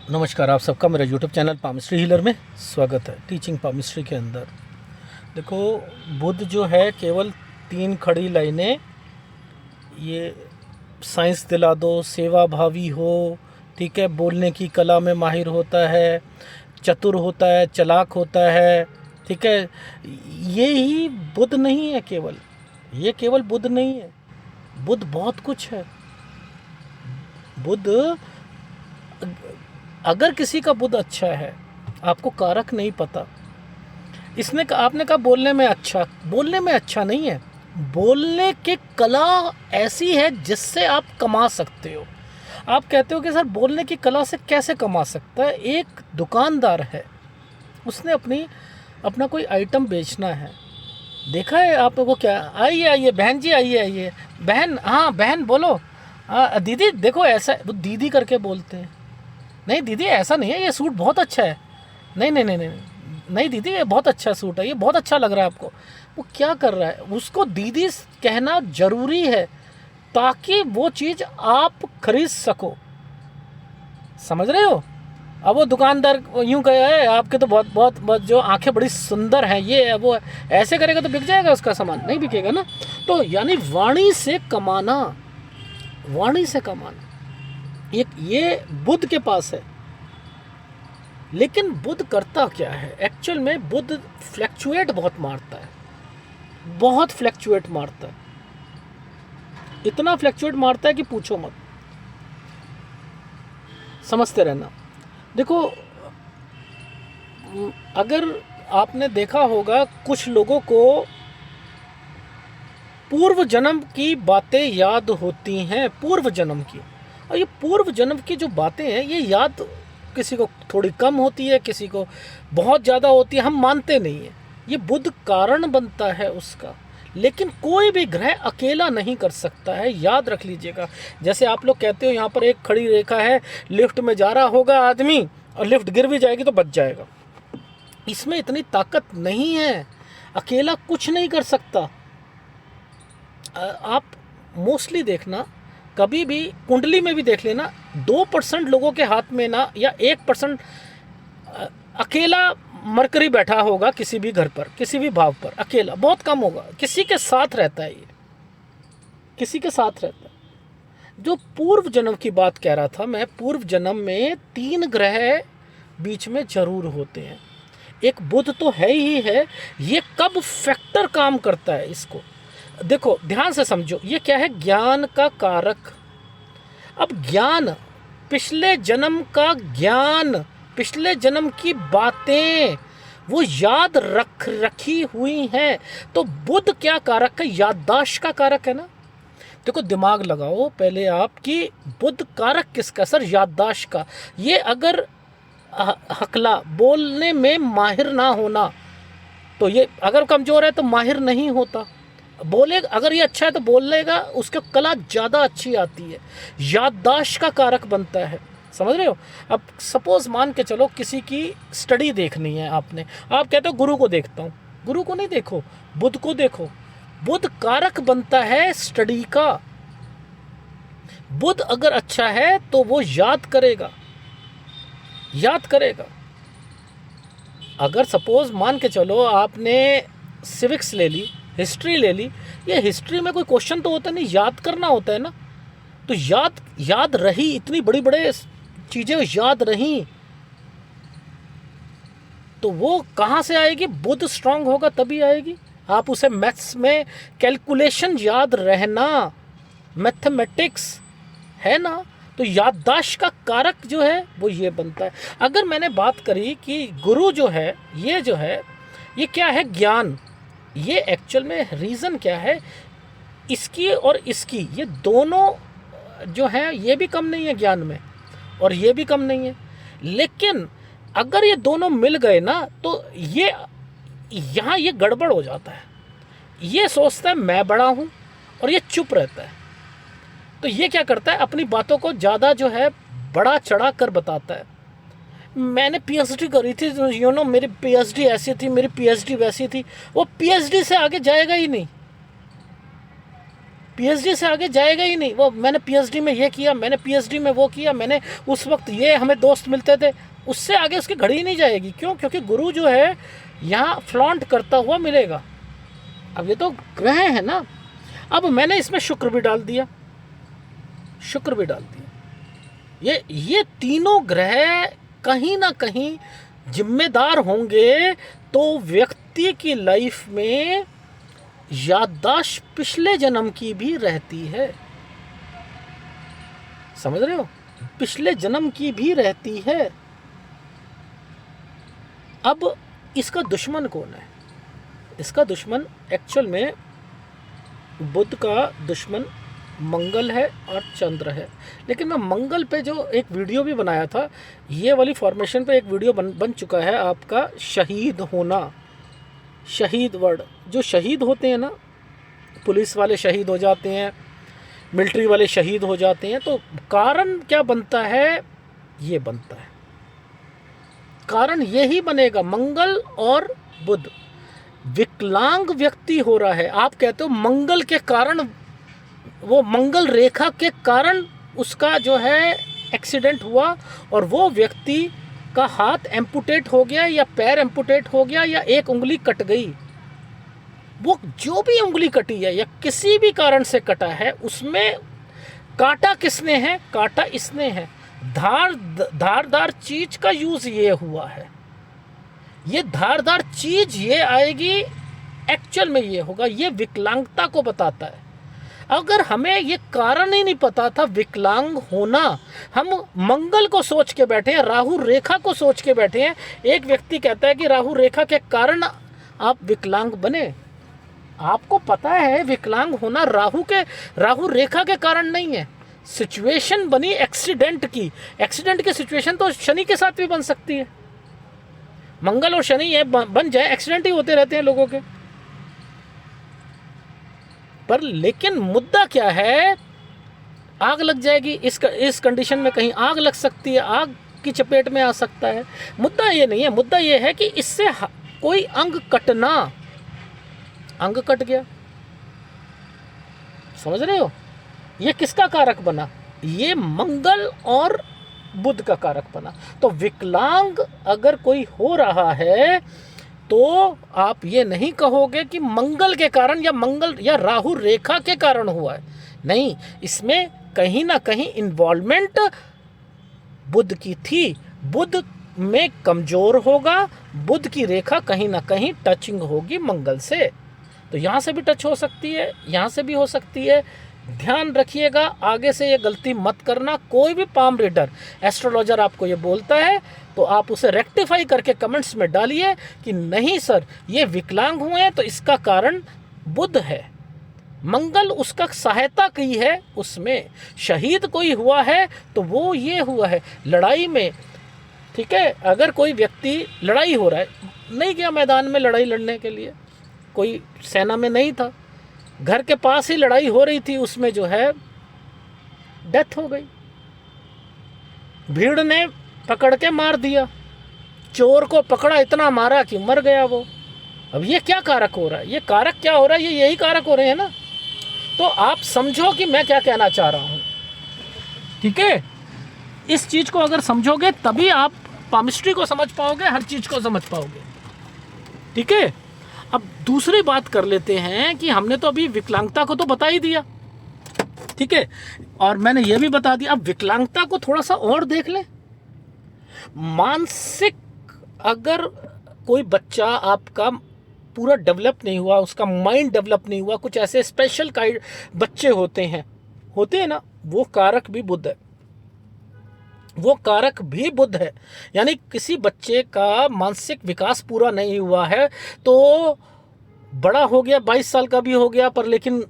नमस्कार, आप सबका मेरे यूट्यूब चैनल पामिस्ट्री हीलर में स्वागत है। टीचिंग पामिस्ट्री के अंदर देखो, बुद्ध जो है केवल 3 खड़ी लाइनें, ये साइंस दिला दो, सेवा भावी हो, ठीक है, बोलने की कला में माहिर होता है, चतुर होता है, चालाक होता है, ठीक है, ये ही बुद्ध नहीं है। ये केवल बुद्ध नहीं है। बुद्ध बहुत कुछ है। बुद्ध, अगर किसी का बुद्ध अच्छा है, आपको कारक नहीं पता। आपने कहा बोलने में अच्छा नहीं है। बोलने की कला ऐसी है जिससे आप कमा सकते हो। आप कहते हो कि सर बोलने की कला से कैसे कमा सकता है? एक दुकानदार है, उसने अपना कोई आइटम बेचना है। देखा है आपको? क्या, आइए आइए बहन जी, आइए आइए बहन, हाँ बहन बोलो। हाँ दीदी देखो, ऐसा वो दीदी करके बोलते हैं। नहीं दीदी ऐसा नहीं है, ये सूट बहुत अच्छा है। नहीं नहीं नहीं नहीं नहीं दीदी, ये बहुत अच्छा सूट है, ये बहुत अच्छा लग रहा है आपको। वो क्या कर रहा है? उसको दीदी कहना ज़रूरी है ताकि वो चीज़ आप खरीद सको। समझ रहे हो? अब वो दुकानदार यूँ कहे है आपके तो बहुत बहुत बहुत जो आंखें बड़ी सुंदर हैं, ये है वो है, ऐसे करेगा तो बिक जाएगा उसका सामान? नहीं बिकेगा ना। तो यानी वाणी से कमाना, वाणी से कमाना ये बुद्ध के पास है। लेकिन बुद्ध करता क्या है एक्चुअल में? बुद्ध फ्लैक्चुएट बहुत मारता है, बहुत फ्लैक्चुएट मारता है, इतना फ्लैक्चुएट मारता है कि पूछो मत। समझते रहना। देखो, अगर आपने देखा होगा, कुछ लोगों को पूर्व जन्म की बातें याद होती हैं, पूर्व जन्म की। और ये पूर्व जन्म की जो बातें हैं, ये याद किसी को थोड़ी कम होती है, किसी को बहुत ज़्यादा होती है, हम मानते नहीं हैं। ये बुद्ध कारण बनता है उसका। लेकिन कोई भी ग्रह अकेला नहीं कर सकता है, याद रख लीजिएगा। जैसे आप लोग कहते हो यहाँ पर एक खड़ी रेखा है, लिफ्ट में जा रहा होगा आदमी और लिफ्ट गिर भी जाएगी तो बच जाएगा। इसमें इतनी ताकत नहीं है, अकेला कुछ नहीं कर सकता। आप मोस्टली देखना, कभी भी कुंडली में भी देख लेना, 2% लोगों के हाथ में ना, या 1% अकेला मरकरी बैठा होगा किसी भी घर पर, किसी भी भाव पर। अकेला बहुत कम होगा, किसी के साथ रहता है, ये किसी के साथ रहता है। जो पूर्व जन्म की बात कह रहा था मैं, पूर्व जन्म में 3 ग्रह बीच में जरूर होते हैं। एक बुध तो है ही है। ये कब फैक्टर काम करता है, इसको देखो ध्यान से समझो। ये क्या है? ज्ञान का कारक। अब ज्ञान, पिछले जन्म का ज्ञान, पिछले जन्म की बातें वो याद रखी हुई हैं। तो बुध क्या कारक है? याददाश्त का कारक है ना। देखो दिमाग लगाओ पहले आप कि बुध कारक किसका? सर याददाश्त का। ये अगर हकला, बोलने में माहिर ना होना, तो ये अगर कमज़ोर है तो माहिर नहीं होता। बोलेगा, अगर ये अच्छा है तो बोल लेगा, उसकी कला ज़्यादा अच्छी आती है। याददाश्त का कारक बनता है। समझ रहे हो? अब सपोज़ मान के चलो किसी की स्टडी देखनी है आपने, आप कहते हो गुरु को देखता हूँ। गुरु को नहीं देखो, बुध को देखो। बुध कारक बनता है स्टडी का। बुध अगर अच्छा है तो वो याद करेगा, याद करेगा। अगर सपोज़ मान के चलो आपने सिविक्स ले ली, हिस्ट्री ले ली, ये हिस्ट्री में कोई क्वेश्चन तो होता नहीं, याद करना होता है ना। तो याद रही, इतनी बड़ी बड़े चीज़ें याद रही, तो वो कहाँ से आएगी? बुध स्ट्रांग होगा तभी आएगी। आप उसे मैथ्स में कैलकुलेशन याद रहना, मैथमेटिक्स है ना। तो याददाश्त का कारक जो है वो ये बनता है। अगर मैंने बात करी कि गुरु जो है, ये क्या है? ज्ञान। ये एक्चुअल में रीज़न क्या है? इसकी और इसकी, ये दोनों जो हैं ये भी कम नहीं है ज्ञान में, और ये भी कम नहीं है। लेकिन अगर ये दोनों मिल गए ना, तो ये यहाँ ये गड़बड़ हो जाता है। ये सोचता है मैं बड़ा हूँ, और ये चुप रहता है। तो ये क्या करता है? अपनी बातों को ज़्यादा जो है बड़ा चढ़ा कर बताता है। मैंने पीएचडी करी थी, मेरी पीएचडी ऐसी थी, मेरी पीएचडी वैसी थी। वो पीएचडी से आगे जाएगा ही नहीं। पीएचडी से आगे जाएगा ही नहीं। वो मैंने पीएचडी में ये किया, मैंने पीएचडी में वो किया, मैंने उस वक्त ये हमें दोस्त मिलते थे, उससे आगे उसकी घड़ी ही नहीं जाएगी। क्यों? क्योंकि गुरु जो है यहाँ फ्लॉन्ट करता हुआ मिलेगा। अब ये तो ग्रह है ना, अब मैंने इसमें शुक्र भी डाल दिया, शुक्र भी डाल दिया। ये तीनों ग्रह कहीं ना कहीं जिम्मेदार होंगे तो व्यक्ति की लाइफ में याददाश्त पिछले जन्म की भी रहती है। समझ रहे हो? पिछले जन्म की भी रहती है। अब इसका दुश्मन कौन है? इसका दुश्मन एक्चुअल में बुध का दुश्मन मंगल है और चंद्र है। लेकिन मैं मंगल पे जो एक वीडियो भी बनाया था, ये वाली फॉर्मेशन पे एक वीडियो बन चुका है आपका, शहीद होना, शहीद वर्ड। जो शहीद होते हैं ना, पुलिस वाले शहीद हो जाते हैं, मिलिट्री वाले शहीद हो जाते हैं, तो कारण क्या बनता है? ये बनता है, कारण यही बनेगा, मंगल और बुध। विकलांग व्यक्ति हो रहा है, आप कहते हो मंगल के कारण, वो मंगल रेखा के कारण उसका जो है एक्सीडेंट हुआ और वो व्यक्ति का हाथ एम्पुटेट हो गया या पैर एम्पुटेट हो गया या एक उंगली कट गई। वो जो भी उंगली कटी है या किसी भी कारण से कटा है, उसमें काटा किसने है? काटा इसने है। धारदार चीज का यूज ये हुआ है। ये धारदार चीज ये आएगी, एक्चुअल में ये होगा, ये विकलांगता को बताता है। अगर हमें ये कारण ही नहीं पता था विकलांग होना, हम मंगल को सोच के बैठे हैं, राहु रेखा को सोच के बैठे हैं। एक व्यक्ति कहता है कि राहु रेखा के कारण आप विकलांग बने। आपको पता है विकलांग होना राहु रेखा के कारण नहीं है, सिचुएशन बनी एक्सीडेंट की। एक्सीडेंट की सिचुएशन तो शनि के साथ भी बन सकती है। मंगल और शनि ये बन जाए, एक्सीडेंट ही होते रहते हैं लोगों के। पर लेकिन मुद्दा क्या है? आग लग जाएगी, इस कंडीशन में कहीं आग लग सकती है, आग की चपेट में आ सकता है। मुद्दा ये नहीं है, मुद्दा ये है कि इससे कोई अंग कटना, अंग कट गया। समझ रहे हो? ये किसका कारक बना? ये मंगल और बुध का कारक बना। तो विकलांग अगर कोई हो रहा है तो आप ये नहीं कहोगे कि मंगल के कारण या राहु रेखा के कारण हुआ है। नहीं, इसमें कहीं ना कहीं इन्वॉल्वमेंट बुध की थी। बुध में कमजोर होगा, बुध की रेखा कहीं ना कहीं टचिंग होगी मंगल से। तो यहाँ से भी टच हो सकती है, यहाँ से भी हो सकती है। ध्यान रखिएगा, आगे से ये गलती मत करना। कोई भी पाम रीडर, एस्ट्रोलॉजर आपको ये बोलता है तो आप उसे रेक्टिफाई करके कमेंट्स में डालिए कि नहीं सर, ये विकलांग हुए हैं तो इसका कारण बुध है, मंगल उसका सहायता की है, उसमें शहीद कोई हुआ है तो वो ये हुआ है लड़ाई में। ठीक है, अगर कोई व्यक्ति लड़ाई हो रहा है, नहीं गया मैदान में लड़ाई लड़ने के लिए, कोई सेना में नहीं था, घर के पास ही लड़ाई हो रही थी, उसमें जो है डेथ हो गई, भीड़ ने पकड़ के मार दिया, चोर को पकड़ा, इतना मारा कि मर गया वो। अब ये क्या कारक हो रहा है? ये कारक क्या हो रहा है? ये यही कारक हो रहे हैं ना। तो आप समझो कि मैं क्या कहना चाह रहा हूँ। ठीक है, इस चीज को अगर समझोगे तभी आप पामिस्ट्री को समझ पाओगे, हर चीज को समझ पाओगे। ठीक है, अब दूसरी बात कर लेते हैं कि हमने तो अभी विकलांगता को तो बता ही दिया, ठीक है, और मैंने ये भी बता दिया। अब विकलांगता को थोड़ा सा और देख ले। मानसिक, अगर कोई बच्चा आपका पूरा डेवलप नहीं हुआ, उसका माइंड डेवलप नहीं हुआ, कुछ ऐसे स्पेशल काइंड बच्चे होते हैं ना, वो कारक भी बुध है, वो कारक भी बुध है। यानी किसी बच्चे का मानसिक विकास पूरा नहीं हुआ है, तो बड़ा हो गया, 22 साल का भी हो गया, पर लेकिन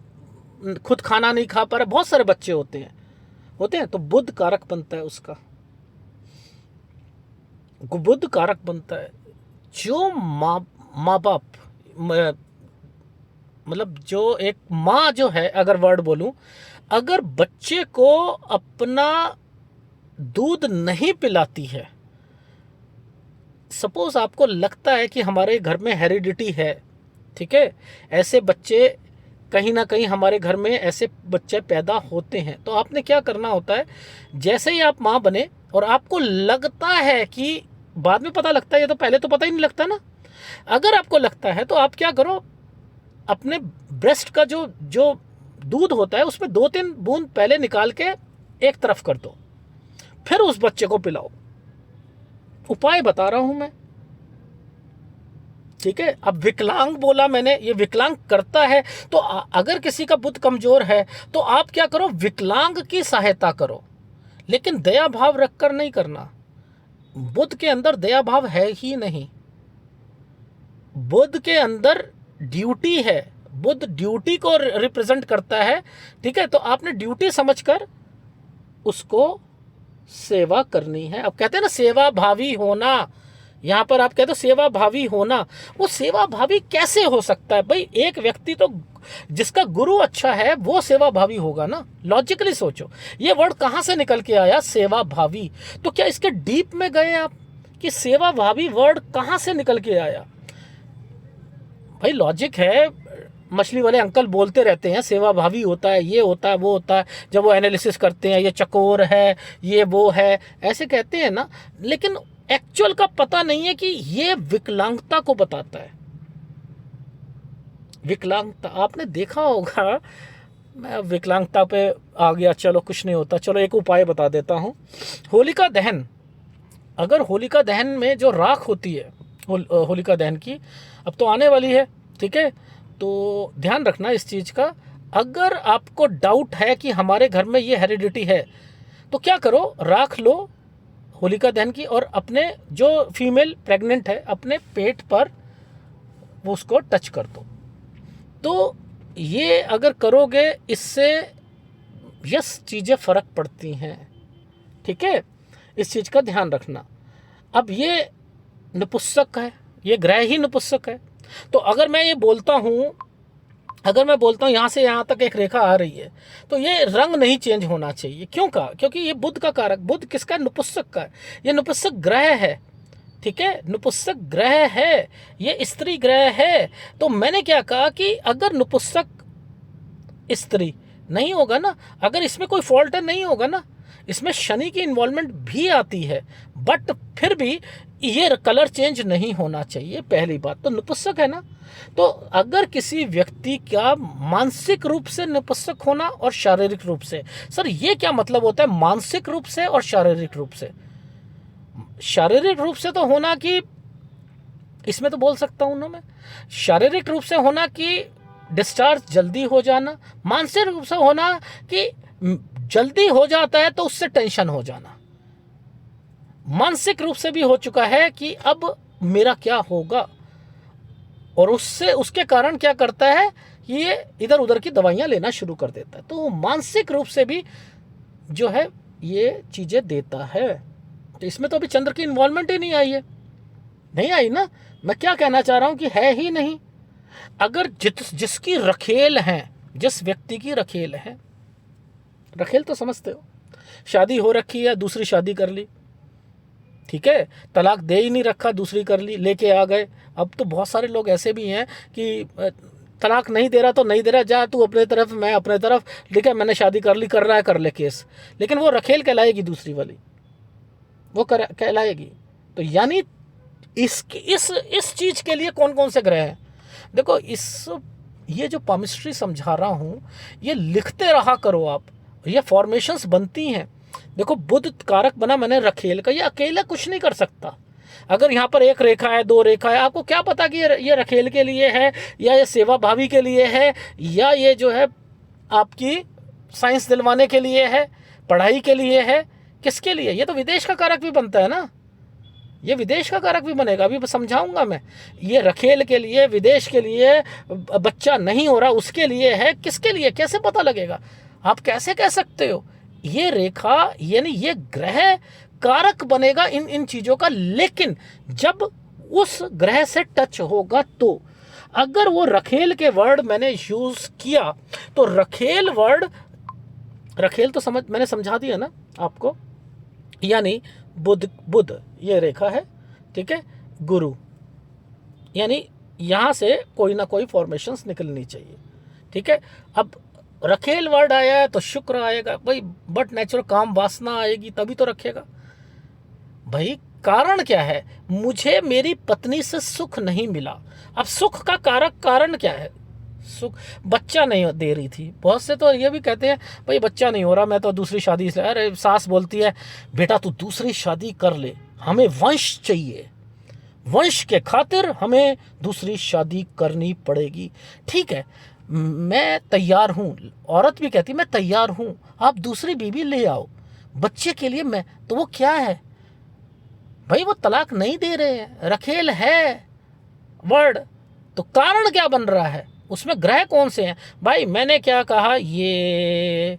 खुद खाना नहीं खा पा रहा, बहुत सारे बच्चे होते हैं, तो बुध कारक बनता है उसका, बुध कारक बनता है। जो माँ बाप, मतलब जो एक माँ जो है, अगर वर्ड बोलूं, अगर बच्चे को अपना दूध नहीं पिलाती है, सपोज आपको लगता है कि हमारे घर में हेरिडिटी है, ठीक है, ऐसे बच्चे कहीं ना कहीं हमारे घर में ऐसे बच्चे पैदा होते हैं। तो आपने क्या करना होता है, जैसे ही आप माँ बने और आपको लगता है कि, बाद में पता लगता है, ये तो पहले तो पता ही नहीं लगता ना, अगर आपको लगता है तो आप क्या करो, अपने ब्रेस्ट का जो जो दूध होता है उसमें 2-3 बूंद पहले निकाल के एक तरफ कर दो, फिर उस बच्चे को पिलाओ। उपाय बता रहा हूं मैं, ठीक है। अब विकलांग बोला मैंने, ये विकलांग करता है, तो अगर किसी का बुद्ध कमजोर है तो आप क्या करो, विकलांग की सहायता करो, लेकिन दया भाव रखकर नहीं करना। बुद्ध के अंदर दया भाव है ही नहीं, बुद्ध के अंदर ड्यूटी है, बुद्ध ड्यूटी को रिप्रेजेंट करता है, ठीक है। तो आपने ड्यूटी समझकर उसको सेवा करनी है। अब कहते हैं ना सेवा भावी होना, यहां पर आप कहते हो सेवा भावी होना, वो सेवा भावी कैसे हो सकता है भाई? एक व्यक्ति तो जिसका गुरु अच्छा है वो सेवा भावी होगा ना, लॉजिकली सोचो। ये वर्ड कहां से निकल के आया, सेवा भावी? तो क्या इसके डीप में गए आप कि सेवा भावी वर्ड कहां से निकल के आया? भाई लॉजिक है, मछली वाले अंकल बोलते रहते हैं सेवा भावी होता है, ये होता है, वो होता है, जब वो एनालिसिस करते हैं, ये चकोर है, ये वो है, ऐसे कहते हैं ना, लेकिन एक्चुअल का पता नहीं है कि ये विकलांगता को बताता है। विकलांगता आपने देखा होगा, मैं विकलांगता पे आ गया, चलो कुछ नहीं होता, चलो एक उपाय बता देता हूँ। होलिका दहन, अगर होलिका दहन में जो राख होती है, होलिका दहन की अब तो आने वाली है, ठीक है, तो ध्यान रखना इस चीज़ का। अगर आपको डाउट है कि हमारे घर में ये हेरिडिटी है, तो क्या करो, राख लो होलिका दहन की और अपने जो फीमेल प्रेग्नेंट है अपने पेट पर वो उसको टच कर दो। तो ये अगर करोगे, इससे यस चीज़ें फ़र्क पड़ती हैं, ठीक है, इस चीज़ का ध्यान रखना। अब ये नपुंसक है, ये ग्रह ही नपुंसक है, तो अगर मैं ये बोलता हूँ, अगर मैं बोलता हूँ यहाँ से यहाँ तक एक रेखा आ रही है, तो ये रंग नहीं चेंज होना चाहिए। क्यों का? क्योंकि ये बुध का कारक, बुध किसका? नपुंसक का है, ये नपुंसक ग्रह है, ठीक है, नपुंसक ग्रह है, ये स्त्री ग्रह है। तो मैंने क्या कहा कि अगर नपुंसक स्त्री नहीं होगा ना, अगर इसमें कोई फॉल्ट नहीं होगा ना, इसमें शनि की इन्वॉल्वमेंट भी आती है, बट फिर भी ये कलर चेंज नहीं होना चाहिए। पहली बात तो नपुंसक है ना, तो अगर किसी व्यक्ति का मानसिक रूप से नपुंसक होना और शारीरिक रूप से, सर ये क्या मतलब होता है मानसिक रूप से और शारीरिक रूप से? शारीरिक रूप से तो होना कि, इसमें तो बोल सकता हूं ना मैं, शारीरिक रूप से होना कि डिस्चार्ज जल्दी हो जाना, मानसिक रूप से होना कि जल्दी हो जाता है तो उससे टेंशन हो जाना, मानसिक रूप से भी हो चुका है कि अब मेरा क्या होगा, और उससे उसके कारण क्या करता है, ये इधर उधर की दवाइयां लेना शुरू कर देता है। तो मानसिक रूप से भी जो है ये चीजें देता है। तो इसमें तो अभी चंद्र की इन्वॉल्वमेंट ही नहीं आई है, नहीं आई ना। मैं क्या कहना चाह रहा हूं कि है ही नहीं। अगर जिसकी रखेल है, जिस व्यक्ति की रखेल है, रखेल तो समझते हो, शादी हो रखी है, दूसरी शादी कर ली, ठीक है, तलाक दे ही नहीं रखा, दूसरी कर ली, लेके आ गए। अब तो बहुत सारे लोग ऐसे भी हैं कि तलाक नहीं दे रहा तो नहीं दे रहा, जा तू अपने तरफ, मैं अपने तरफ, ठीक है, मैंने शादी कर ली, कर रहा है, कर ले केस, लेकिन वो रखेल कहलाएगी, दूसरी वाली वो कहलाएगी। तो यानी इस चीज के लिए कौन कौन से ग्रह हैं? देखो, ये जो पामिस्ट्री समझा रहा हूं, ये लिखते रहा करो आप, ये फॉर्मेशंस बनती हैं। देखो, बुध कारक बना मैंने रखेल का, ये अकेला कुछ नहीं कर सकता। अगर यहाँ पर एक रेखा है, 2 रेखा है, आपको क्या पता कि ये रखेल के लिए है, या ये सेवा भावी के लिए है, या ये जो है आपकी साइंस दिलवाने के लिए है, पढ़ाई के लिए है, किसके लिए? ये तो विदेश का कारक भी बनता है ना, ये विदेश का कारक भी बनेगा, अभी समझाऊंगा मैं। ये रखेल के लिए, विदेश के लिए, बच्चा नहीं हो रहा उसके लिए है, किसके लिए, कैसे पता लगेगा? आप कैसे कह सकते हो? ये रेखा यानी ये ग्रह कारक बनेगा इन चीजों का, लेकिन जब उस ग्रह से टच होगा तो, अगर वो रखेल के वर्ड मैंने यूज किया तो रखेल वर्ड, रखेल तो मैंने समझा दिया ना आपको, यानी बुध ये रेखा है, ठीक है, गुरु, यानी यहां से कोई ना कोई फॉर्मेशंस निकलनी चाहिए, ठीक है। अब रखेल वर्ड आया है तो शुक्र आएगा भाई, बट नेचुरल काम वासना आएगी तभी तो रखेगा भाई। कारण क्या है, मुझे मेरी पत्नी से सुख नहीं मिला। अब सुख का कारण क्या है, सुख बच्चा नहीं दे रही थी। बहुत से तो ये भी कहते हैं भाई बच्चा नहीं हो रहा, मैं तो दूसरी शादी इसलिए। अरे सास बोलती है बेटा तू दूसरी शादी कर ले, हमें वंश चाहिए, वंश के खातिर हमें दूसरी शादी करनी पड़ेगी। ठीक है, मैं तैयार हूँ, औरत भी कहती मैं तैयार हूँ, आप दूसरी बीवी ले आओ बच्चे के लिए। मैं तो वो क्या है भाई, वो तलाक नहीं दे रहे हैं, रखेल है वर्ड, तो कारण क्या बन रहा है, उसमें ग्रह कौन से हैं भाई। मैंने क्या कहा, ये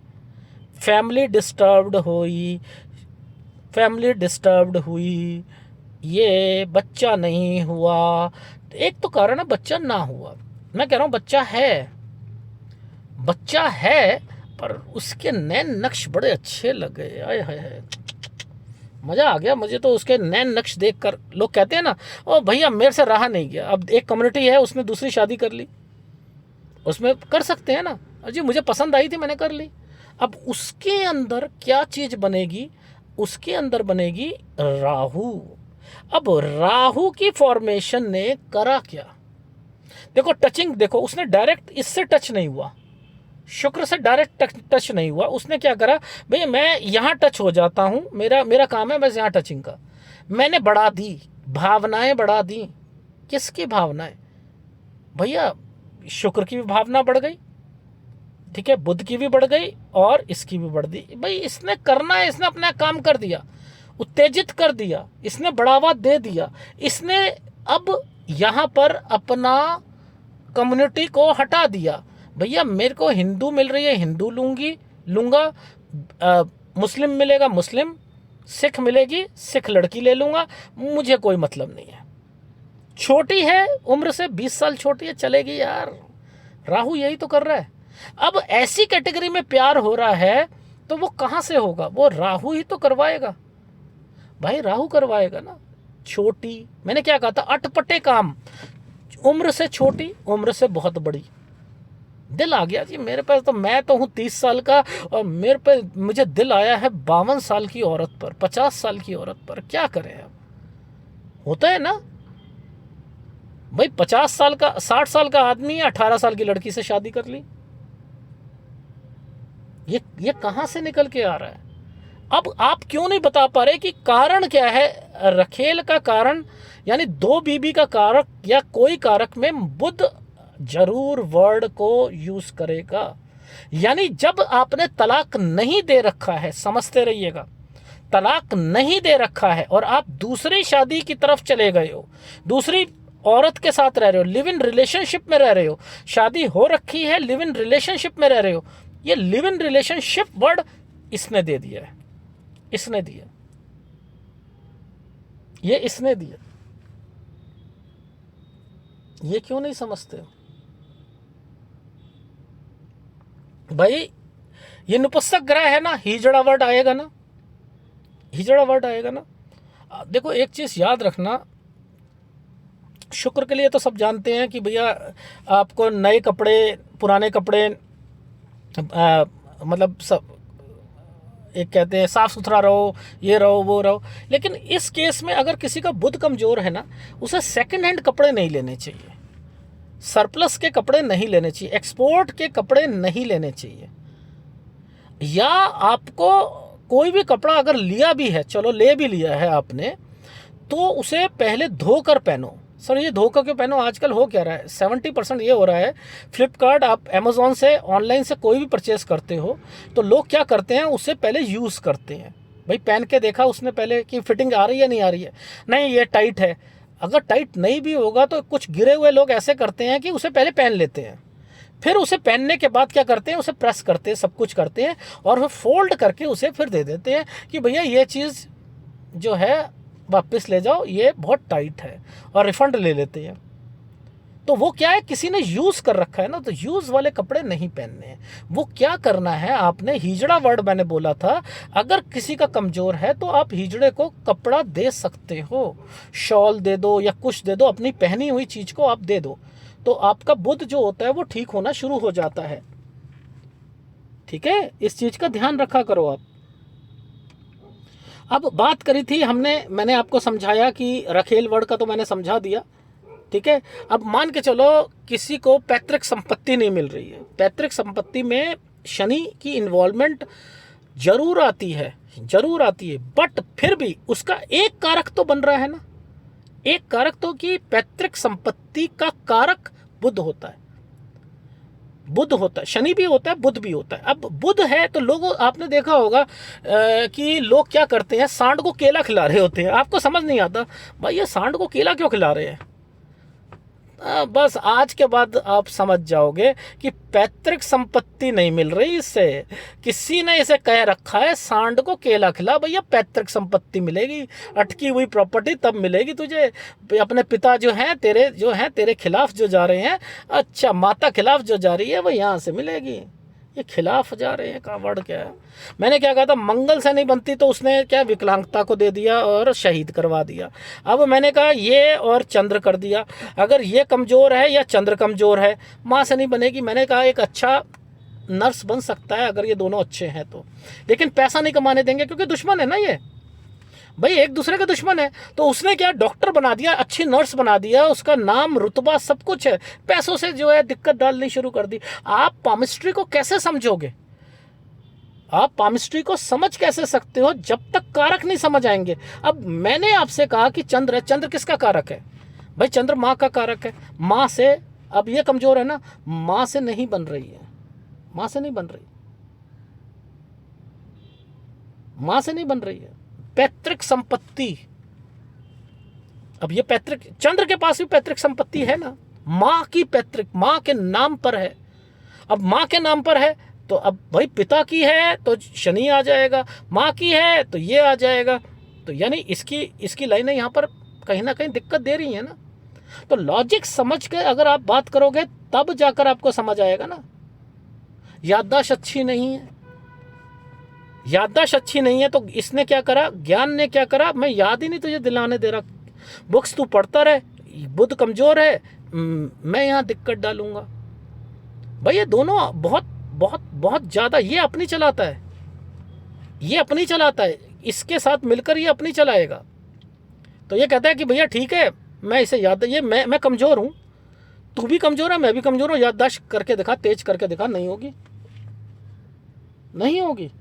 फैमिली डिस्टर्ब्ड हुई, फैमिली डिस्टर्ब्ड हुई, ये बच्चा नहीं हुआ। एक तो कारण है बच्चा ना हुआ, मैं कह रहा हूँ बच्चा है, बच्चा है पर उसके नैन नक्श बड़े अच्छे लगे। आए हाय, मज़ा आ गया मुझे तो उसके नैन नक्श देखकर। लोग कहते हैं ना ओ भैया मेरे से रहा नहीं गया। अब एक कम्युनिटी है उसने दूसरी शादी कर ली, उसमें कर सकते हैं ना जी, मुझे पसंद आई थी मैंने कर ली। अब उसके अंदर क्या चीज़ बनेगी, उसके अंदर बनेगी राहु। अब राहु की फॉर्मेशन ने करा क्या, देखो टचिंग, देखो उसने डायरेक्ट इससे टच नहीं हुआ, शुक्र से डायरेक्ट टच नहीं हुआ। उसने क्या करा भैया मैं यहाँ टच हो जाता हूँ, मेरा काम है बस यहाँ टचिंग का। मैंने बढ़ा दी, भावनाएं बढ़ा दी। किसकी भावनाएं भैया, शुक्र की भी भावना बढ़ गई, ठीक है, बुध की भी बढ़ गई और इसकी भी बढ़ दी। भाई इसने करना है, इसने अपना काम कर दिया, उत्तेजित कर दिया, इसने बढ़ावा दे दिया, इसने अब यहाँ पर अपना कम्युनिटी को हटा दिया। भैया मेरे को हिंदू मिल रही है हिंदू लूँगा, मुस्लिम मिलेगा मुस्लिम, सिख मिलेगी सिख लड़की ले लूँगा, मुझे कोई मतलब नहीं है। छोटी है उम्र से 20 साल छोटी है, चलेगी यार। राहु यही तो कर रहा है। अब ऐसी कैटेगरी में प्यार हो रहा है तो वो कहाँ से होगा, वो राहु ही तो करवाएगा भाई, राहु करवाएगा ना। छोटी, मैंने क्या कहा था, अटपटे काम, उम्र से छोटी उम्र से बहुत बड़ी। दिल आ गया जी मेरे पास, तो मैं तो हूँ 30 साल का और मेरे पे मुझे दिल आया है 52 साल की औरत पर, 50 साल की औरत पर। क्या करें अब, होता है ना भाई। 50 साल का 60 साल का आदमी 18 साल की लड़की से शादी कर ली, ये कहाँ से निकल के आ रहा है। अब आप क्यों नहीं बता पा रहे कि कारण क्या है। रखेल का कारण यानी दो बीबी का कारक या कोई कारक में बुध जरूर वर्ड को यूज करेगा। यानी जब आपने तलाक नहीं दे रखा है, समझते रहिएगा, तलाक नहीं दे रखा है और आप दूसरी शादी की तरफ चले गए हो, दूसरी औरत के साथ रह रहे हो, लिव इन रिलेशनशिप में रह रहे हो, शादी हो रखी है लिव इन रिलेशनशिप में रह रहे हो, ये लिव इन रिलेशनशिप वर्ड इसने दे दिया है, इसने दिया, ये इसने दिया। ये क्यों नहीं समझते हो भाई। ये नपुंसक ग्रह है ना, हिजड़ा वर्ड आएगा ना, हिजड़ा वर्ड आएगा ना। देखो एक चीज याद रखना, शुक्र के लिए तो सब जानते हैं कि भैया आपको नए कपड़े पुराने कपड़े मतलब सब एक कहते हैं साफ सुथरा रहो, ये रहो वो रहो। लेकिन इस केस में अगर किसी का बुध कमजोर है ना, उसे सेकंड हैंड कपड़े नहीं लेने चाहिए, सरप्लस के कपड़े नहीं लेने चाहिए, एक्सपोर्ट के कपड़े नहीं लेने चाहिए। या आपको कोई भी कपड़ा अगर लिया भी है, चलो ले भी लिया है आपने, तो उसे पहले धोकर पहनो। सर ये धोकर क्यों पहनो, आजकल हो क्या रहा है, 70% ये हो रहा है, फ्लिपकार्ट आप अमेज़ॉन से ऑनलाइन से कोई भी परचेस करते हो तो लोग क्या करते हैं, उससे पहले यूज़ करते हैं। भाई पहन के देखा उसने पहले कि फिटिंग आ रही है नहीं आ रही है, नहीं ये टाइट है। अगर टाइट नहीं भी होगा तो कुछ गिरे हुए लोग ऐसे करते हैं कि उसे पहले पहन लेते हैं, फिर उसे पहनने के बाद क्या करते हैं, उसे प्रेस करते हैं, सब कुछ करते हैं और फिर फोल्ड करके उसे फिर दे देते हैं कि भैया ये चीज़ जो है वापस ले जाओ, ये बहुत टाइट है, और रिफंड ले लेते हैं। तो वो क्या है, किसी ने यूज़ कर रखा है ना, तो यूज़ वाले कपड़े नहीं पहनने हैं। वो क्या करना है आपने, हिजड़ा वर्ड मैंने बोला था, अगर किसी का कमज़ोर है तो आप हिजड़े को कपड़ा दे सकते हो, शॉल दे दो या कुछ दे दो, अपनी पहनी हुई चीज़ को आप दे दो। तो आपका बुध जो होता है वो ठीक होना शुरू हो जाता है। ठीक है, इस चीज का ध्यान रखा करो आप। अब बात करी थी मैंने आपको समझाया कि रखेल वर्ड का तो मैंने समझा दिया। ठीक है, अब मान के चलो किसी को पैतृक संपत्ति नहीं मिल रही है। पैतृक संपत्ति में शनि की इन्वॉल्वमेंट जरूर आती है, बट फिर भी उसका एक कारक तो बन रहा है ना, एक कारक तो कि पैतृक संपत्ति का कारक बुध होता है। शनि भी होता है, बुध भी होता है। अब बुध है तो लोगों, आपने देखा होगा कि लोग क्या करते हैं, सांड को केला खिला रहे होते हैं। आपको समझ नहीं आता भाई ये सांड को केला क्यों खिला रहे हैं। बस आज के बाद आप समझ जाओगे कि पैतृक संपत्ति नहीं मिल रही इससे। किसी ने इसे कह रखा है सांड को केला खिला, भैया पैतृक संपत्ति मिलेगी, अटकी हुई प्रॉपर्टी तब मिलेगी तुझे। अपने पिता जो हैं तेरे खिलाफ जो जा रहे हैं, अच्छा माता खिलाफ जो जा रही है वो यहाँ से मिलेगी। ये खिलाफ जा रहे हैं का वर्ड क्या है। मैंने क्या कहा था, मंगल से नहीं बनती तो उसने क्या विकलांगता को दे दिया और शहीद करवा दिया। अब मैंने कहा ये और चंद्र कर दिया, अगर ये कमज़ोर है या चंद्र कमज़ोर है, माँ से नहीं बनेगी। मैंने कहा एक अच्छा नर्स बन सकता है अगर ये दोनों अच्छे हैं तो, लेकिन पैसा नहीं कमाने देंगे क्योंकि दुश्मन है ना ये भाई, एक दूसरे का दुश्मन है। तो उसने क्या डॉक्टर बना दिया, अच्छी नर्स बना दिया, उसका नाम रुतबा सब कुछ है, पैसों से जो है दिक्कत डालनी शुरू कर दी। आप पामिस्ट्री को कैसे समझोगे, आप पामिस्ट्री को समझ कैसे सकते हो जब तक कारक नहीं समझ आएंगे। अब मैंने आपसे कहा कि चंद्र है, चंद्र किसका कारक है भाई, चंद्र माँ का कारक है। माँ से, अब ये कमजोर है ना, माँ से नहीं बन रही है, माँ से नहीं बन रही, माँ से नहीं बन रही है। पैतृक संपत्ति, अब ये पैतृक, चंद्र के पास भी पैतृक संपत्ति है ना, माँ की पैतृक, माँ के नाम पर है। अब माँ के नाम पर है तो अब भाई पिता की है तो शनि आ जाएगा, माँ की है तो ये आ जाएगा। तो यानी इसकी लाइनें यहाँ पर कहीं ना कहीं दिक्कत दे रही है ना। तो लॉजिक समझ के अगर आप बात करोगे तब जाकर आपको समझ आएगा ना। याददाश्त अच्छी नहीं है, याददाश्त अच्छी नहीं है तो इसने क्या करा, ज्ञान ने क्या करा, मैं याद ही नहीं तुझे दिलाने दे रहा, बुक्स तू पढ़ता रहे, बुध कमजोर है, मैं यहाँ दिक्कत डालूंगा। भाई ये दोनों बहुत बहुत बहुत ज़्यादा, ये अपनी चलाता है, ये अपनी चलाता है, इसके साथ मिलकर ये अपनी चलाएगा। तो ये कहता है कि भैया ठीक है, मैं इसे याद, ये मैं कमज़ोर हूँ, तू भी कमज़ोर है, मैं भी कमज़ोर हूँ, याददाश्त करके दिखा, तेज करके दिखा, नहीं होगी, नहीं होगी।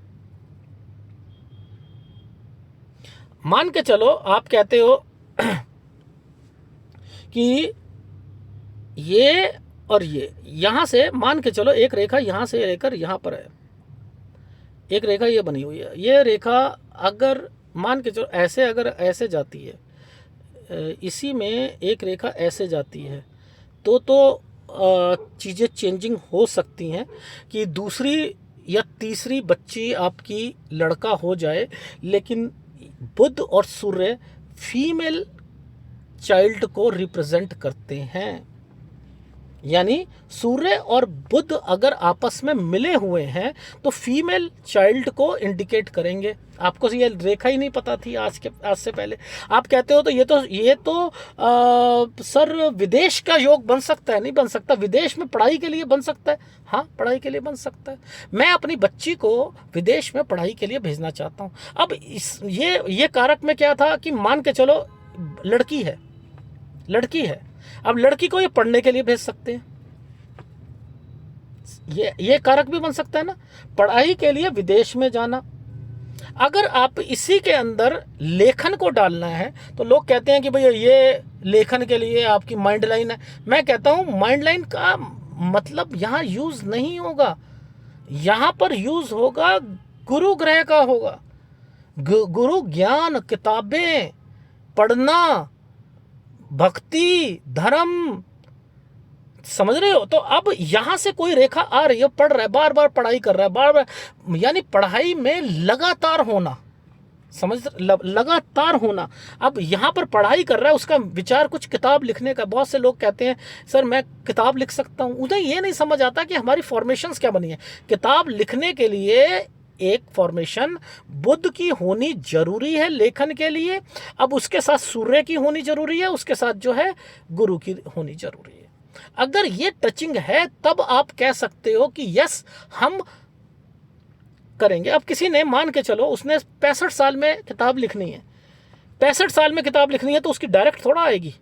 मान के चलो आप कहते हो कि ये और ये, यहाँ से मान के चलो एक रेखा यहाँ से लेकर यहाँ पर है, एक रेखा ये बनी हुई है, ये रेखा अगर मान के चलो ऐसे, अगर ऐसे जाती है, इसी में एक रेखा ऐसे जाती है तो चीज़ें चेंजिंग हो सकती हैं कि दूसरी या तीसरी बच्ची आपकी लड़का हो जाए, लेकिन बुध और सूर्य फीमेल चाइल्ड को रिप्रेजेंट करते हैं। यानी सूर्य और बुध अगर आपस में मिले हुए हैं तो फीमेल चाइल्ड को इंडिकेट करेंगे। आपको ये रेखा ही नहीं पता थी आज से पहले। आप कहते हो तो ये तो सर विदेश का योग बन सकता है, नहीं बन सकता। विदेश में पढ़ाई के लिए बन सकता है, हाँ पढ़ाई के लिए बन सकता है। मैं अपनी बच्ची को विदेश में पढ़ाई के लिए भेजना चाहता हूँ। अब ये कारक में क्या था कि मान के चलो लड़की है, अब लड़की को ये पढ़ने के लिए भेज सकते हैं, ये कारक भी बन सकता है ना, पढ़ाई के लिए विदेश में जाना। अगर आप इसी के अंदर लेखन को डालना है तो लोग कहते हैं कि भैया ये लेखन के लिए आपकी माइंड लाइन है। मैं कहता हूं माइंड लाइन का मतलब यहाँ यूज नहीं होगा, यहाँ पर यूज होगा गुरु ग्रह का होगा। गुरु ज्ञान, किताबें पढ़ना, भक्ति, धर्म, समझ रहे हो। तो अब यहां से कोई रेखा आ रही है, पढ़ रहा है, बार बार पढ़ाई कर रहा है, बार बार, यानी पढ़ाई में लगातार होना, लगातार होना। अब यहां पर पढ़ाई कर रहा है, उसका विचार कुछ किताब लिखने का। बहुत से लोग कहते हैं सर मैं किताब लिख सकता हूं, उन्हें ये नहीं समझ आता कि हमारी फॉर्मेशंस क्या बनी है। किताब लिखने के लिए एक फॉर्मेशन बुध की होनी जरूरी है लेखन के लिए, अब उसके साथ सूर्य की होनी जरूरी है, उसके साथ जो है गुरु की होनी जरूरी है। अगर ये टचिंग है तब आप कह सकते हो कि यस हम करेंगे। अब किसी ने मान के चलो उसने 65 साल में किताब लिखनी है, 65 साल में किताब लिखनी है तो उसकी डायरेक्ट थोड़ा आएगी,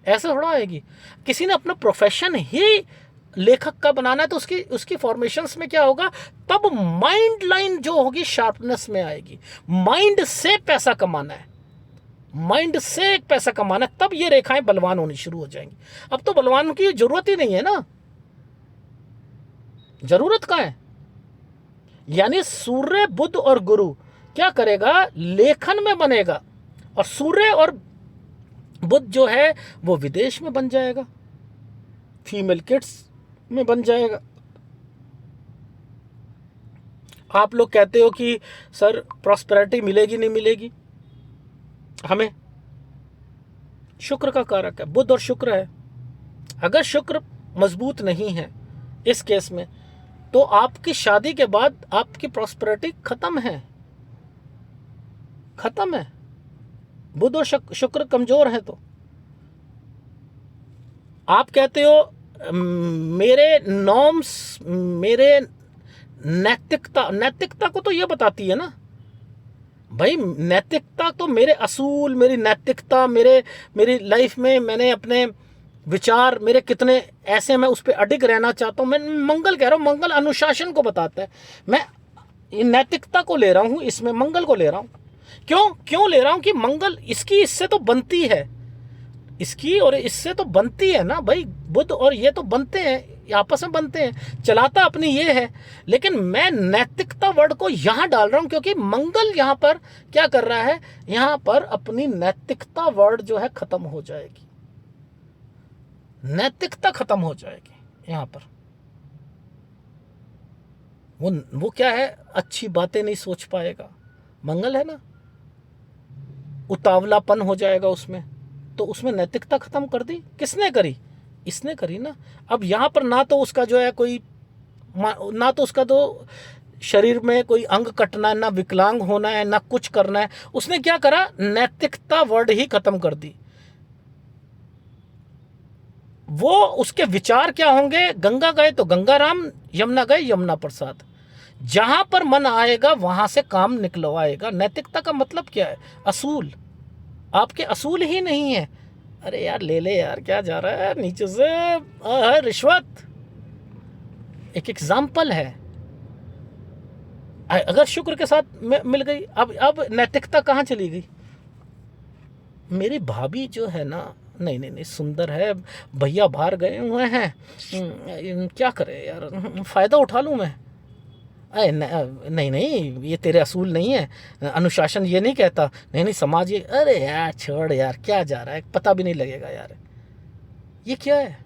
ऐसे थोड़ा आएगी। किसी ने अपना प्रोफेशन ही लेखक का बनाना है तो उसकी फॉर्मेशंस में क्या होगा, तब माइंड लाइन जो होगी शार्पनेस में आएगी। माइंड से पैसा कमाना है, माइंड से एक पैसा कमाना है, तब ये रेखाएं बलवान होनी शुरू हो जाएंगी। अब तो बलवान की जरूरत ही नहीं है ना, जरूरत कहाँ है। यानी सूर्य बुध और गुरु क्या करेगा, लेखन में बनेगा, और सूर्य और बुध जो है वो विदेश में बन जाएगा, फीमेल किड्स में बन जाएगा। आप लोग कहते हो कि सर प्रॉस्पेरिटी मिलेगी नहीं मिलेगी, हमें शुक्र का कारक है, बुध और शुक्र है। अगर शुक्र मजबूत नहीं है इस केस में तो आपकी शादी के बाद आपकी प्रॉस्पेरिटी खत्म है, खत्म है। बुध और शुक्र कमजोर है तो आप कहते हो मेरे नॉर्म्स, मेरे नैतिकता को तो ये बताती है ना भाई, नैतिकता तो मेरे असूल, मेरी नैतिकता, मेरी लाइफ में मैंने अपने विचार मेरे कितने ऐसे, मैं उस पर अडिग रहना चाहता हूँ। मैं मंगल कह रहा हूँ, मंगल अनुशासन को बताता है। मैं नैतिकता को ले रहा हूँ, इसमें मंगल को ले रहा हूँ। क्यों ले रहा हूँ कि मंगल इससे तो बनती है, इसकी और इससे तो बनती है ना भाई। बुध और ये तो बनते हैं, आपस में बनते हैं, चलाता अपनी ये है। लेकिन मैं नैतिकता वर्ड को यहां डाल रहा हूं क्योंकि मंगल यहां पर क्या कर रहा है, यहां पर अपनी नैतिकता वर्ड जो है खत्म हो जाएगी, नैतिकता खत्म हो जाएगी यहां पर। वो क्या है, अच्छी बातें नहीं सोच पाएगा, मंगल है ना, उतावलापन हो जाएगा उसमें, तो उसमें नैतिकता खत्म कर दी। किसने करी, इसने करी ना। अब यहां पर ना तो उसका जो है कोई, ना तो उसका तो शरीर में कोई अंग कटना है, ना विकलांग होना है, ना कुछ करना है। उसने क्या करा, नैतिकता वर्ड ही खत्म कर दी। वो उसके विचार क्या होंगे, गंगा गए तो गंगा राम, यमुना गए यमुना प्रसाद। जहां पर मन आएगा वहां से काम निकलवाएगा। नैतिकता का मतलब क्या है, असूल। आपके असूल ही नहीं है, अरे यार ले ले यार, क्या जा रहा है नीचे से, रिश्वत एक एग्जाम्पल है। अगर शुक्र के साथ मिल गई, अब नैतिकता कहाँ चली गई। मेरी भाभी जो है ना, नहीं सुंदर है, भैया बाहर गए हुए हैं, क्या करे यार, फायदा उठा लूं मैं। नहीं ये तेरे असूल नहीं है, अनुशासन ये नहीं कहता, नहीं समाज ये, अरे यार छोड़ यार, क्या जा रहा है, पता भी नहीं लगेगा यार, ये क्या है।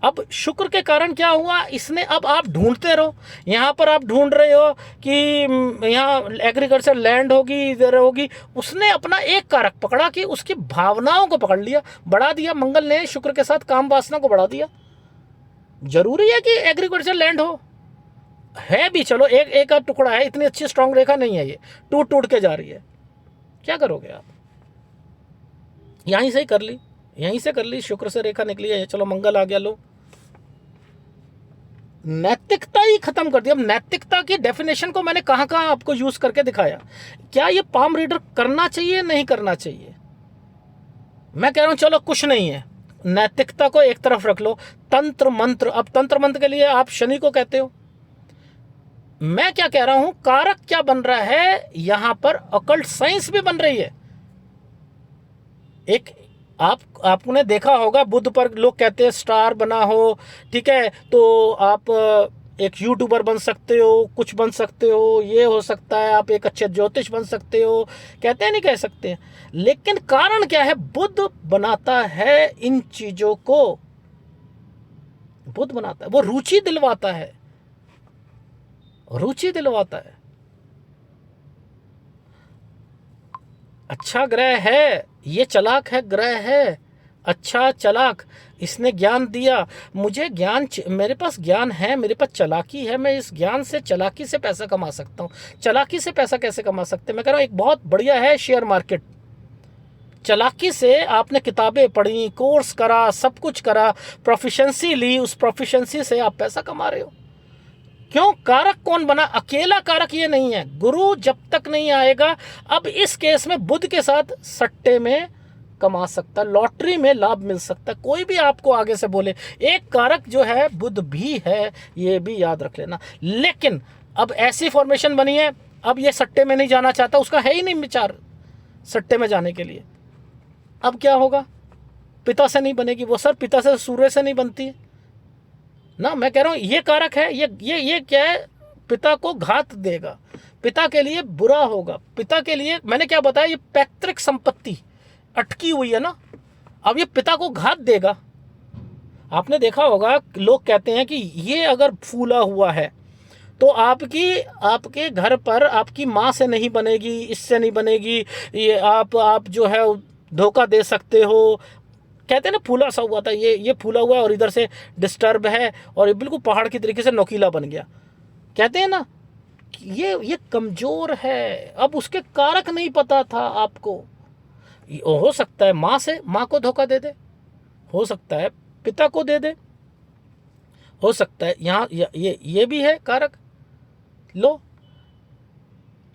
अब शुक्र के कारण क्या हुआ, इसने, अब आप ढूंढते रहो, यहाँ पर आप ढूंढ रहे हो कि यहाँ एग्रीकल्चर लैंड होगी, इधर होगी। उसने अपना एक कारक पकड़ा कि उसकी भावनाओं को पकड़ लिया, बढ़ा दिया। मंगल ने शुक्र के साथ काम वासना को बढ़ा दिया। जरूरी है कि एग्रीकल्चर लैंड हो, है भी, चलो एक आध टुकड़ा है, इतनी अच्छी स्ट्रांग रेखा नहीं है, ये टूट के जा रही है, क्या करोगे आप। यहीं से ही कर ली, यहीं से कर ली, शुक्र से रेखा निकली है, चलो मंगल आ गया, लो नैतिकता ही खत्म कर दी। अब नैतिकता की डेफिनेशन को मैंने कहां आपको यूज करके दिखाया। क्या ये पाम रीडर करना चाहिए, नहीं करना चाहिए। मैं कह रहा हूं चलो कुछ नहीं है, नैतिकता को एक तरफ रख लो, तंत्र मंत्र। अब तंत्र मंत्र के लिए आप शनि को कहते हो, मैं क्या कह रहा हूं, कारक क्या बन रहा है यहां पर, ऑकल्ट साइंस भी बन रही है। एक आपने देखा होगा, बुध पर लोग कहते हैं स्टार बना हो, ठीक है, तो आप एक यूट्यूबर बन सकते हो, कुछ बन सकते हो, ये हो सकता है, आप एक अच्छे ज्योतिष बन सकते हो, कहते हैं नहीं कह सकते हैं। लेकिन कारण क्या है, बुध बनाता है इन चीजों को, बुध बनाता है, वो रुचि दिलवाता है, रुचि दिलवाता है। अच्छा ग्रह है, ये चालाक है ग्रह है, अच्छा चालाक, इसने ज्ञान दिया मुझे, ज्ञान, मेरे पास ज्ञान है, मेरे पास चालाकी है, मैं इस ज्ञान से, चालाकी से पैसा कमा सकता हूँ। चालाकी से पैसा कैसे कमा सकते हैं, मैं कह रहा हूँ एक बहुत बढ़िया है शेयर मार्केट। चालाकी से आपने किताबें पढ़ी, कोर्स करा, सब कुछ करा, प्रोफिशेंसी ली, उस प्रोफिशेंसी से आप पैसा कमा रहे हो। क्यों? कारक कौन बना? अकेला कारक ये नहीं है, गुरु जब तक नहीं आएगा। अब इस केस में बुध के साथ सट्टे में कमा सकता, लॉटरी में लाभ मिल सकता, कोई भी आपको आगे से बोले। एक कारक जो है बुध भी है, ये भी याद रख लेना। लेकिन अब ऐसी फॉर्मेशन बनी है, अब ये सट्टे में नहीं जाना चाहता, उसका है ही नहीं विचार सट्टे में जाने के लिए। अब क्या होगा? पिता से नहीं बनेगी वो। सर पिता से, सूर्य से नहीं बनती है ना। मैं कह रहा हूं ये कारक है, ये क्या है, पिता को घात देगा, पिता के लिए बुरा होगा, पिता के लिए, मैंने क्या बताया, ये पैतृक संपत्ति अटकी हुई है ना, अब ये पिता को घात देगा। आपने देखा होगा लोग कहते हैं कि ये अगर फूला हुआ है तो आपके घर पर आपकी माँ से नहीं बनेगी, इससे नहीं बनेगी, ये आप जो है धोखा दे सकते हो। कहते हैं ना फूला सा हुआ था, ये फूला हुआ है और इधर से डिस्टर्ब है और ये बिल्कुल पहाड़ की तरीके से नोकीला बन गया। कहते हैं ना ये कमजोर है। अब उसके कारक नहीं पता था आपको। हो सकता है माँ को धोखा दे दे, हो सकता है पिता को दे दे, हो सकता है यहाँ ये भी है कारक लो।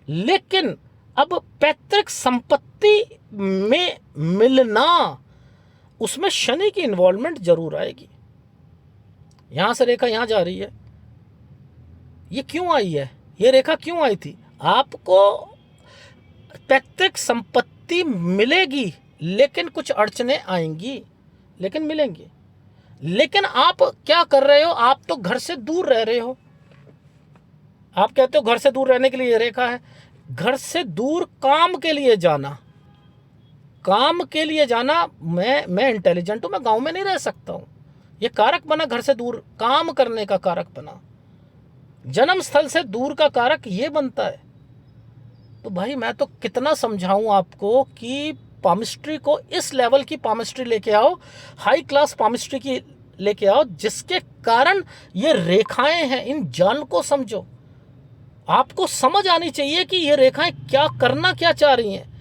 लेकिन अब पैतृक संपत्ति में मिलना, उसमें शनि की इन्वॉल्वमेंट जरूर आएगी। यहां से रेखा यहां जा रही है, ये क्यों आई है? ये रेखा क्यों आई थी? आपको पैतृक संपत्ति मिलेगी, लेकिन कुछ अड़चने आएंगी, लेकिन मिलेंगी। लेकिन आप क्या कर रहे हो? आप तो घर से दूर रह रहे हो। आप कहते हो घर से दूर रहने के लिए ये रेखा है। घर से दूर काम के लिए जाना, काम के लिए जाना। मैं इंटेलिजेंट हूं, मैं गांव में नहीं रह सकता हूं। ये कारक बना घर से दूर काम करने का कारक बना। जन्म स्थल से दूर का कारक ये बनता है। तो भाई मैं तो कितना समझाऊं आपको कि पामिस्ट्री को इस लेवल की पामिस्ट्री लेके आओ, हाई क्लास पामिस्ट्री की लेके आओ, जिसके कारण ये रेखाएं हैं, इन जान को समझो। आपको समझ आनी चाहिए कि ये रेखाएं क्या करना क्या चाह रही हैं।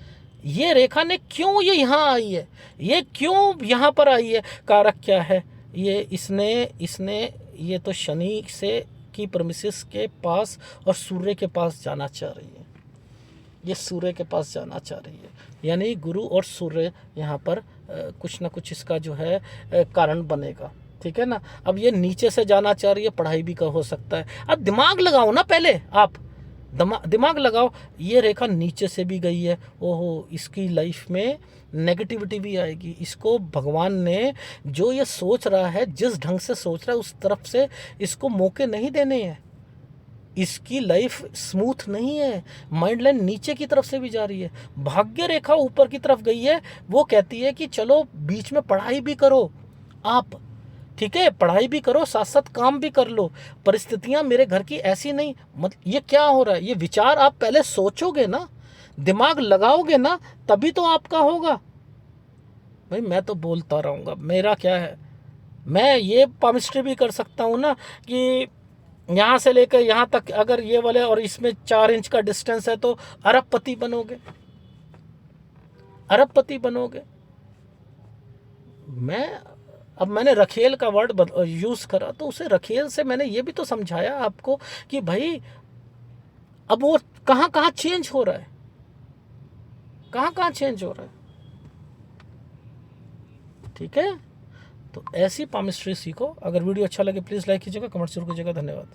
ये रेखा ने क्यों ये यहाँ आई है, ये क्यों यहाँ पर आई है, कारक क्या है। ये इसने ये तो शनि से की परमिसिस के पास और सूर्य के पास जाना चाह रही है। ये सूर्य के पास जाना चाह रही है, यानी गुरु और सूर्य यहाँ पर कुछ ना कुछ इसका जो है कारण बनेगा। ठीक है ना। अब ये नीचे से जाना चाह रही है, पढ़ाई भी का हो सकता है। अब दिमाग लगाओ ना, पहले आप दिमाग लगाओ। ये रेखा नीचे से भी गई है, ओहो, इसकी लाइफ में नेगेटिविटी भी आएगी। इसको भगवान ने जो ये सोच रहा है, जिस ढंग से सोच रहा है, उस तरफ से इसको मौके नहीं देने हैं। इसकी लाइफ स्मूथ नहीं है। माइंड लाइन नीचे की तरफ से भी जा रही है, भाग्य रेखा ऊपर की तरफ गई है। वो कहती है कि चलो बीच में पढ़ाई भी करो आप, ठीक है, पढ़ाई भी करो, साथ साथ काम भी कर लो। परिस्थितियां मेरे घर की ऐसी नहीं, मतलब ये क्या हो रहा है, ये विचार आप पहले सोचोगे ना, दिमाग लगाओगे ना, तभी तो आपका होगा। भाई मैं तो बोलता रहूँगा, मेरा क्या है, मैं ये पामिस्ट्री भी कर सकता हूँ ना कि यहाँ से लेकर यहाँ तक अगर ये वाले और इसमें 4 इंच का डिस्टेंस है तो अरबपति बनोगे, अरबपति बनोगे। मैंने रखेल का वर्ड यूज़ करा, तो उसे रखेल से मैंने ये भी तो समझाया आपको कि भाई अब वो कहाँ कहाँ चेंज हो रहा है, कहाँ कहाँ चेंज हो रहा है। ठीक है, तो ऐसी पामिस्ट्री सीखो। अगर वीडियो अच्छा लगे प्लीज़ लाइक कीजिएगा, कमेंट जरूर कीजिएगा। धन्यवाद।